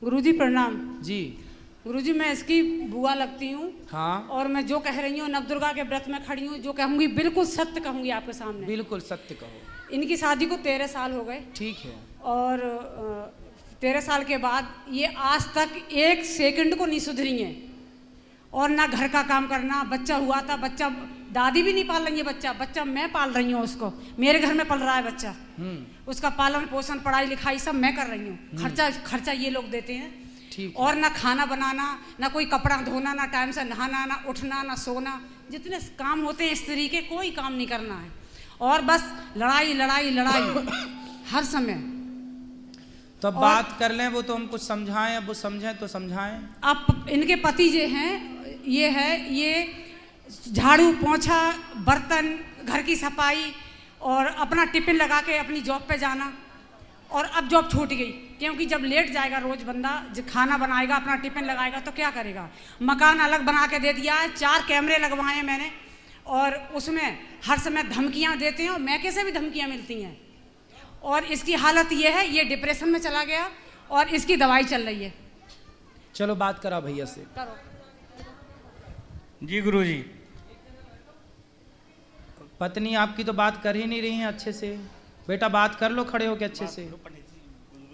गुरुजी प्रणाम। जी गुरुजी मैं इसकी बुआ लगती हूँ। हाँ, और मैं जो कह रही हूँ नवदुर्गा के व्रत में खड़ी हूँ, जो कहूँगी बिल्कुल सत्य कहूँगी आपके सामने। बिल्कुल सत्य कहो। इनकी शादी को 13 साल हो गए। ठीक है। और 13 साल के बाद ये आज तक 1 सेकंड को नहीं सुधरी हैं। और ना घर का काम करना, बच्चा हुआ था, बच्चा दादी भी नहीं पाल रही है, बच्चा मैं पाल रही हूँ उसको, मेरे घर में पल रहा है बच्चा। उसका पालन पोषण पढ़ाई लिखाई सब मैं कर रही हूँ। खर्चा ये लोग देते हैं। और ना खाना बनाना, ना कोई कपड़ा धोना, ना टाइम से नहाना, ना उठना, ना सोना, जितने काम होते हैं स्त्री के कोई काम नहीं करना है। और बस लड़ाई लड़ाई लड़ाई हर समय। तो बात कर लें, वो तो हम कुछ समझाएं, अब वो समझें तो समझाएं। अब इनके पति जो हैं ये झाड़ू पोंछा, बर्तन, घर की सफाई और अपना टिफिन लगा के अपनी जॉब पे जाना। और अब जॉब छूट गई क्योंकि जब लेट जाएगा रोज बंदा, खाना बनाएगा, अपना टिफिन लगाएगा तो क्या करेगा। मकान अलग बना के दे दिया है, 4 कैमरे लगवाए हैं मैंने, और उसमें हर समय धमकियां देते हैं और मैके से भी धमकियां मिलती हैं। और इसकी हालत ये है, ये डिप्रेशन में चला गया और इसकी दवाई चल रही है। चलो बात करा भैया से। करो जी गुरुजी। पत्नी आपकी तो बात कर ही नहीं रही है अच्छे से। बेटा बात कर लो खड़े होके अच्छे से।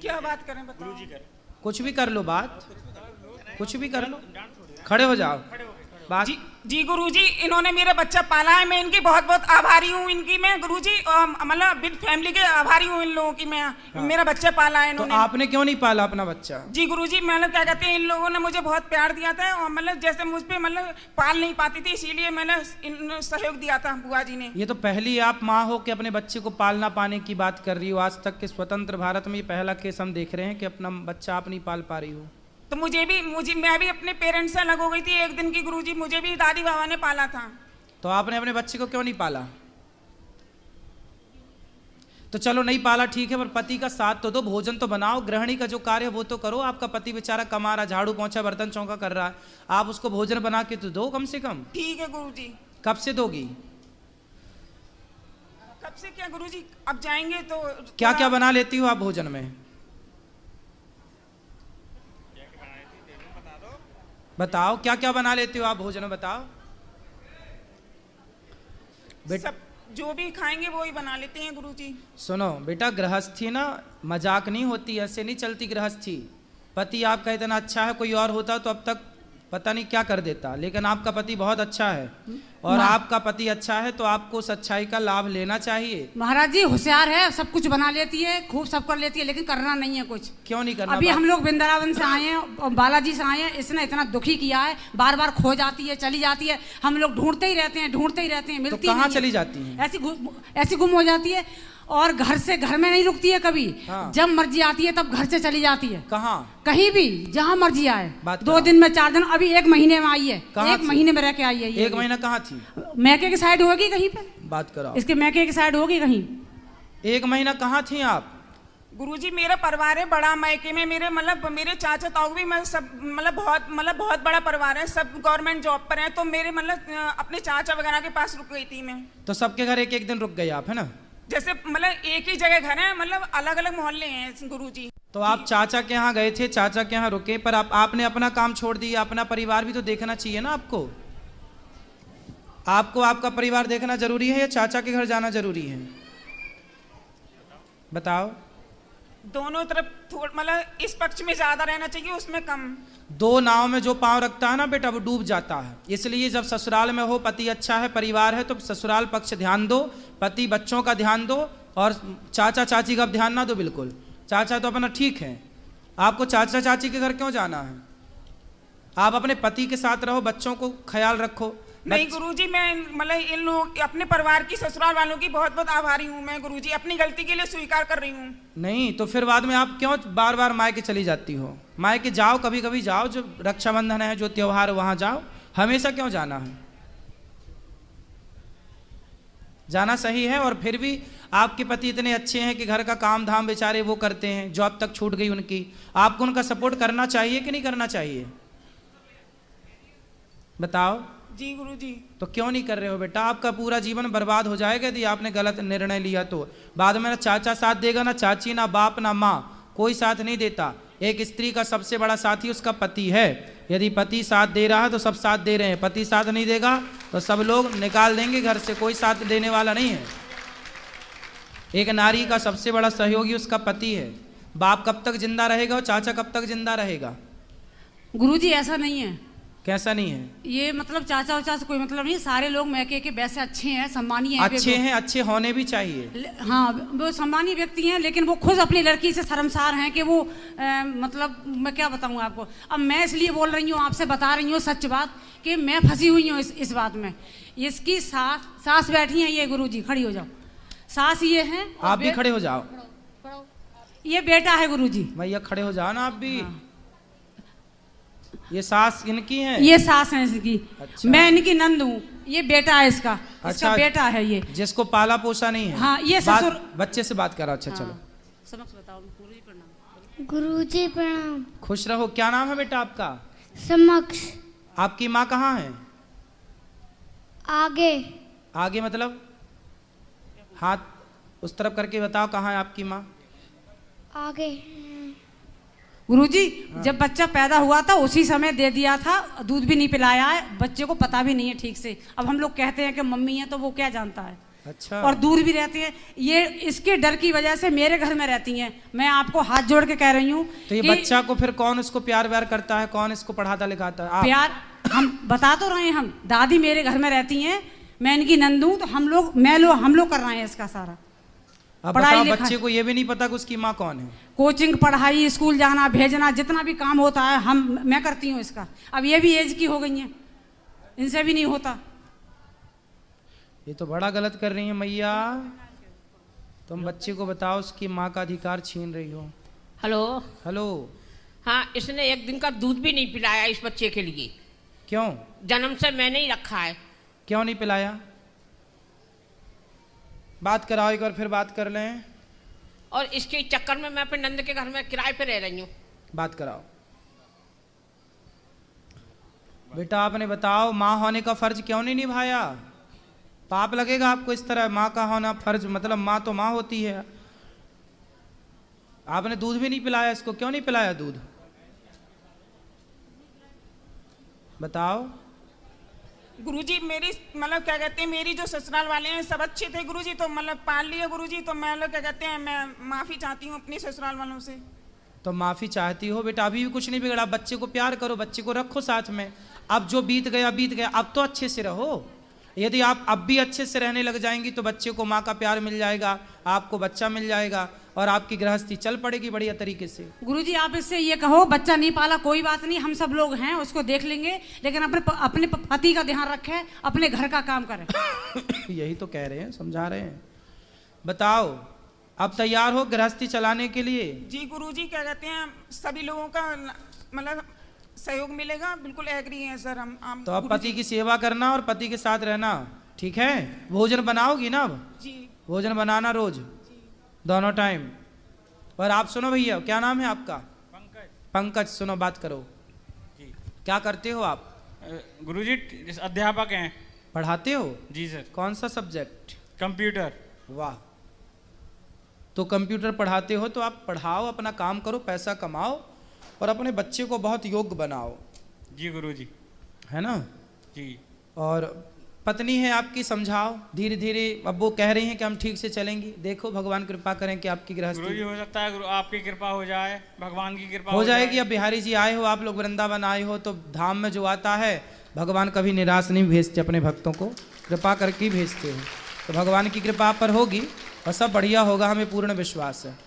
क्या बात करें बताओ। कुछ भी कर लो, बात कुछ भी कर लो, खड़े हो जाओ बात। जी गुरुजी, इन्होंने मेरा बच्चा पाला है, मैं इनकी बहुत बहुत आभारी हूँ। इनकी मैं गुरुजी मतलब विद फैमिली के आभारी हूँ इन लोगों की। मैं मेरा बच्चा पाला है इन्होंने। तो आपने क्यों नहीं पाला अपना बच्चा? जी गुरुजी, मतलब क्या कहते हैं, इन लोगों ने मुझे बहुत प्यार दिया था और मतलब जैसे मुझ पे मतलब पाल नहीं पाती थी, इसीलिए मैंने सहयोग दिया था बुआ जी ने। ये तो पहली आप माँ हो कि अपने बच्चे को पालना पाने की बात कर रही हो। आज तक के स्वतंत्र भारत में ये पहला केस हम देख रहे हैं कि अपना बच्चा आप नहीं पाल पा रही हो। तो मैं भी अपने पेरेंट्स से अलग हो गई थी एक दिन की गुरुजी। मुझे भी दादी बाबा ने पाला था। तो आपने अपने बच्चे को क्यों नहीं पाला? तो चलो नहीं पाला ठीक है, पर पति का साथ तो दो, भोजन तो बनाओ, गृहिणी का जो कार्य है वो तो करो। आपका पति बेचारा कमा रहा, झाड़ू पोंछा बर्तन चौका कर रहा है, आप उसको भोजन बना के तो दो कम से कम। ठीक है गुरुजी। कब से दोगी? कब से क्या गुरुजी, अब जाएंगे तो। क्या क्या बना लेती हो आप भोजन में? बताओ क्या क्या बना लेती हो आप भोजन में, बताओ। सब जो भी खाएंगे वो ही बना लेते हैं गुरुजी। सुनो बेटा, गृहस्थी ना मजाक नहीं होती, ऐसे नहीं चलती गृहस्थी। पति आपका इतना अच्छा है, कोई और होता तो अब तक पता नहीं क्या कर देता, लेकिन आपका पति बहुत अच्छा है। और आपका पति अच्छा है तो आपको उस अच्छाई का लाभ लेना चाहिए। महाराज जी होशियार है, सब कुछ बना लेती है, खूब सब कर लेती है, लेकिन करना नहीं है कुछ। क्यों नहीं करना? अभी हम लोग वृंदावन से आए हैं और बालाजी से आए हैं, इसने इतना दुखी किया है, बार बार खो जाती है, चली जाती है, हम लोग ढूंढते ही रहते हैं, मिलती तो कहाँ चली जाती है? ऐसी गुम हो जाती है। और घर में नहीं रुकती है कभी। हाँ। जब मर्जी आती है तब घर से चली जाती है। कहाँ? कहीं भी, जहाँ मर्जी आए। 2 दिन में 4 दिन, अभी 1 महीने में आई है। 1 महीने में रह के आई है। 1 महीना कहाँ थी? मैके की साइड होगी कहीं पे। बात करो, इसके मैके की साइड होगी कहीं। 1 महीना कहाँ थी आप? गुरुजी मेरा परिवार है बड़ा, मैके में मेरे चाचा ताऊ भी सब बहुत बड़ा परिवार है, सब गवर्नमेंट जॉब पर हैं। तो मेरे अपने चाचा वगैरह के पास रुक गई थी मैं। तो सबके घर एक दिन रुक गए आप, है ना? जैसे एक ही जगह घर है, अलग अलग मोहल्ले हैं गुरुजी। तो आप चाचा के यहाँ गए थे, चाचा के यहाँ रुके, पर आपने अपना काम छोड़ दिया, अपना परिवार भी तो देखना चाहिए ना आपको। आपका परिवार देखना जरूरी है या चाचा के घर जाना जरूरी है? बताओ। दोनों तरफ इस पक्ष में ज्यादा रहना चाहिए, उसमें कम। 2 नाव में जो पांव रखता है ना बेटा, वो डूब जाता है। इसलिए जब ससुराल में हो, पति अच्छा है, परिवार है, तो ससुराल पक्ष ध्यान दो, पति बच्चों का ध्यान दो, और चाचा चाची का ध्यान ना दो बिल्कुल। चाचा तो अपना ठीक है, आपको चाचा चाची के घर क्यों जाना है? आप अपने पति के साथ रहो, बच्चों को ख्याल रखो। नहीं गुरुजी, मैं इन लोग अपने परिवार की, ससुराल वालों की बहुत बहुत आभारी हूँ मैं गुरुजी, अपनी गलती के लिए स्वीकार कर रही हूँ। नहीं तो फिर बाद में आप क्यों बार बार मायके चली जाती हो? मायके जाओ, कभी कभी जाओ, जो रक्षाबंधन है, जो त्योहार, वहां जाओ। हमेशा क्यों जाना है? जाना सही है। और फिर भी आपके पति इतने अच्छे हैं कि घर का काम धाम बेचारे वो करते हैं, जॉब तक छूट गई उनकी, आपको उनका सपोर्ट करना चाहिए कि नहीं करना चाहिए? बताओ। जी गुरुजी। तो क्यों नहीं कर रहे हो बेटा? आपका पूरा जीवन बर्बाद हो जाएगा यदि आपने गलत निर्णय लिया तो। बाद में ना चाचा साथ देगा, ना चाची, ना बाप, ना माँ, कोई साथ नहीं देता। एक स्त्री का सबसे बड़ा साथी उसका पति है। यदि पति साथ दे रहा है तो सब साथ दे रहे हैं, पति साथ नहीं देगा तो सब लोग निकाल देंगे घर से, कोई साथ देने वाला नहीं है। एक नारी का सबसे बड़ा सहयोगी उसका पति है। बाप कब तक जिंदा रहेगा और चाचा कब तक जिंदा रहेगा? गुरुजी ऐसा नहीं है। कैसा नहीं है? ये मतलब चाचा उचा से कोई मतलब नहीं, सारे लोग मैके के वैसे अच्छे हैं, सम्मानीय हैं, अच्छे हैं, अच्छे होने भी चाहिए। हाँ वो सम्मानीय व्यक्ति हैं, लेकिन वो खुद अपनी लड़की से शर्मसार हैं कि वो मतलब मैं क्या बताऊँ आपको। अब मैं इसलिए बोल रही हूँ, आपसे बता रही हूँ सच बात कि मैं फंसी हुई हूँ इस बात में। इसकी सास बैठी हैं, ये गुरुजी खड़ी हो जाओ, सास ये हैं। आप भी खड़े हो जाओ। ये बेटा है गुरुजी। भैया खड़े हो जाओ ना आप भी। हाँ। ये सास इनकी है? ये सास है इसकी। अच्छा। मैं इनकी नंद हूँ, ये बेटा है इसका। अच्छा। इसका बेटा है ये, जिसको पाला पोसा नहीं है। हाँ ये ससुर। बच्चे से बात करो। अच्छा। हाँ। चलो समक्ष बताओ। गुरुजी प्रणाम। गुरुजी प्रणाम। खुश रहो। क्या नाम है बेटा आपका? समक्ष। आपकी माँ कहाँ है? आगे। आगे मतलब हाथ उस तरफ करके बताओ, कहाँ है आपकी माँ? आगे। गुरुजी जब बच्चा पैदा हुआ था उसी समय दे दिया था, दूध भी नहीं पिलाया है, बच्चे को पता भी नहीं है ठीक से। अब हम लोग कहते हैं कि मम्मी है तो वो क्या जानता है। अच्छा। और दूर भी रहती है, ये इसके डर की वजह से मेरे घर में रहती हैं। मैं आपको हाथ जोड़ के कह रही हूँ। तो ये बच्चा को फिर कौन इसको प्यार व्यार करता है, कौन इसको पढ़ाता लिखाता है? प्यार हम बता तो रहे हैं, हम दादी मेरे घर में रहती हैं, मैं इनकी नंद हूँ, तो हम लोग कर रहे हैं इसका सारा। अब बताओ, बच्चे को ये भी नहीं पता कि उसकी माँ कौन है? कोचिंग, पढ़ाई, स्कूल जाना, भेजना, जितना भी काम होता है मैं करती हूँ इसका। अब ये भी एज की हो गई हैं, इनसे भी नहीं होता। ये तो बड़ा गलत कर रही है मैया। तुम बच्चे को बताओ उसकी माँ का अधिकार छीन रही हो। हेलो। हेलो। हाँ, इसने एक दिन का दूध भी नहीं पिलाया इस बच्चे के लिए। क्यों? जन्म से मैंने ही रखा है। क्यों नहीं पिलाया? बात कराओ एक बार, फिर बात कर लें। और इसके चक्कर में मैं अपने नंद के घर में किराए पे रह रही हूँ। बात कराओ। बेटा आपने बताओ, माँ होने का फर्ज क्यों नहीं निभाया? पाप लगेगा आपको इस तरह। माँ का होना फर्ज मतलब माँ तो माँ होती है। आपने दूध भी नहीं पिलाया इसको, क्यों नहीं पिलाया दूध? बताओ। गुरुजी मेरी मतलब क्या कहते हैं, मेरी जो ससुराल वाले हैं सब अच्छे थे गुरुजी, तो मतलब पाल लिया गुरुजी, तो मैं क्या कहते हैं, मैं माफी चाहती हूँ अपने ससुराल वालों से। तो माफी चाहती हो बेटा, अभी भी कुछ नहीं बिगड़ा। बच्चे को प्यार करो, बच्चे को रखो साथ में। अब जो बीत गया बीत गया, अब तो अच्छे से रहो। यदि आप अब भी अच्छे से रहने लग जाएंगी तो बच्चे को माँ का प्यार मिल जाएगा, आपको बच्चा मिल जाएगा और आपकी गृहस्थी चल पड़ेगी बढ़िया तरीके से। गुरुजी आप इससे ये कहो, बच्चा नहीं पाला कोई बात नहीं, हम सब लोग हैं, उसको देख लेंगे, लेकिन अपने पति का ध्यान रखें, अपने घर का काम करें। यही तो कह रहे हैं, समझा रहे हैं। बताओ, अब तैयार हो गृहस्थी चलाने के लिए? जी गुरुजी क्या कहते हैं, सभी लोगों का मतलब सहयोग मिलेगा, बिल्कुल एग्री हैं सर हम। तो अब पति की सेवा करना और पति के साथ रहना, ठीक है? भोजन बनाओगी ना अब? जी। भोजन बनाना रोज, दोनों टाइम। और आप सुनो भैया, क्या नाम है आपका? पंकज। पंकज, सुनो बात करो जी। क्या करते हो आप? गुरुजी अध्यापक हैं। पढ़ाते हो? जी सर। कौन सा सब्जेक्ट? कंप्यूटर। वाह। तो कंप्यूटर पढ़ाते हो तो आप पढ़ाओ, अपना काम करो, पैसा कमाओ और अपने बच्चे को बहुत योग्य बनाओ। जी गुरुजी। है ना? जी। और पत्नी है आपकी, समझाओ धीरे धीरे। अब वो कह रही हैं कि हम ठीक से चलेंगी, देखो भगवान कृपा करें कि आपकी गृहस्थी। गुरुजी हो सकता है आपकी कृपा हो जाए, भगवान की कृपा हो जाएगी। अब बिहारी जी आए हो, आप लोग वृंदावन आए हो, तो धाम में जो आता है भगवान कभी निराश नहीं भेजते, अपने भक्तों को कृपा करके ही भेजते हैं। तो भगवान की कृपा पर होगी और सब बढ़िया होगा, हमें पूर्ण विश्वास है।